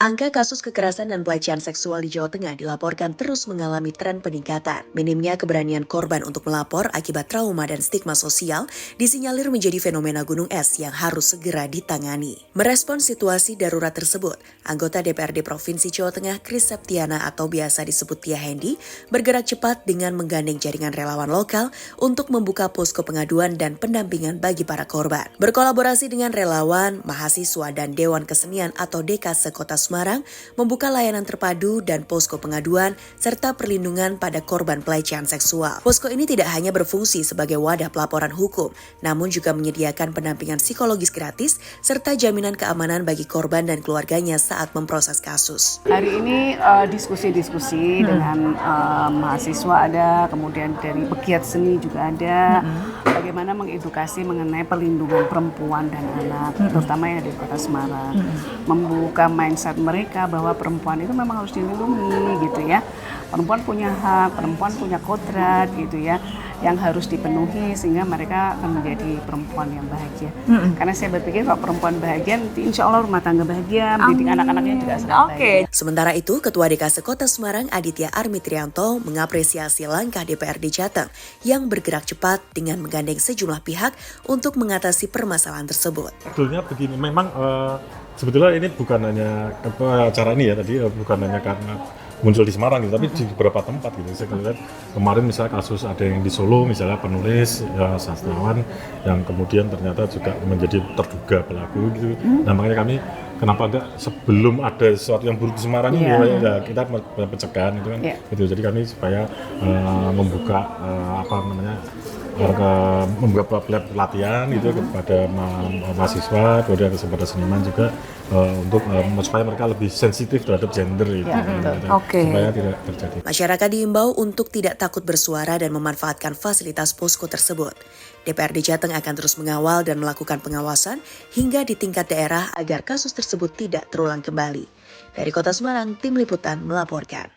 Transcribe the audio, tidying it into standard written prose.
Angka kasus kekerasan dan pelecehan seksual di Jawa Tengah dilaporkan terus mengalami tren peningkatan. Minimnya keberanian korban untuk melapor akibat trauma dan stigma sosial disinyalir menjadi fenomena gunung es yang harus segera ditangani. Merespons situasi darurat tersebut, anggota DPRD Provinsi Jawa Tengah Kris Septiana atau biasa disebut Tia Hendi bergerak cepat dengan menggandeng jaringan relawan lokal untuk membuka posko pengaduan dan pendampingan bagi para korban. Berkolaborasi dengan relawan, mahasiswa, dan Dewan Kesenian atau DKS Kota Semarang membuka layanan terpadu dan posko pengaduan serta perlindungan pada korban pelecehan seksual. Posko ini tidak hanya berfungsi sebagai wadah pelaporan hukum, namun juga menyediakan pendampingan psikologis gratis serta jaminan keamanan bagi korban dan keluarganya saat memproses kasus. Hari ini diskusi-diskusi dengan mahasiswa ada, kemudian dari pegiat seni juga ada, bagaimana mengedukasi mengenai perlindungan perempuan dan anak, terutama yang di Kota Semarang, membuka mindset mereka bahwa perempuan itu memang harus dilindungi gitu ya. Perempuan punya hak, perempuan punya kodrat gitu ya, yang harus dipenuhi sehingga mereka akan menjadi perempuan yang bahagia. Karena saya berpikir kalau perempuan bahagia, insya Allah rumah tangga bahagia, mendidik anak-anaknya juga sangat bahagia. Sementara itu, Ketua DKS Kota Semarang Aditya Armitrianto mengapresiasi langkah DPRD Jateng yang bergerak cepat dengan menggandeng sejumlah pihak untuk mengatasi permasalahan tersebut. Sebetulnya begini, memang sebetulnya ini bukan hanya acara ini ya tadi, bukan hanya karena muncul di Semarang gitu, tapi di beberapa tempat gitu. Saya lihat kemarin misalnya kasus ada yang di Solo misalnya penulis ya, sastrawan yang kemudian ternyata juga menjadi terduga pelaku gitu. Nah makanya kami kenapa enggak sebelum ada sesuatu yang buruk di Semarang ini ya kita pencegahan itu kan gitu. Jadi kami supaya membuka membuka pelatihan gitu kepada mahasiswa, kemudian kepada seniman juga untuk supaya mereka lebih sensitif terhadap gender itu, supaya tidak terjadi. Masyarakat diimbau untuk tidak takut bersuara dan memanfaatkan fasilitas posko tersebut. DPRD Jateng akan terus mengawal dan melakukan pengawasan hingga di tingkat daerah agar kasus tersebut tidak terulang kembali. Dari Kota Semarang, Tim Liputan melaporkan.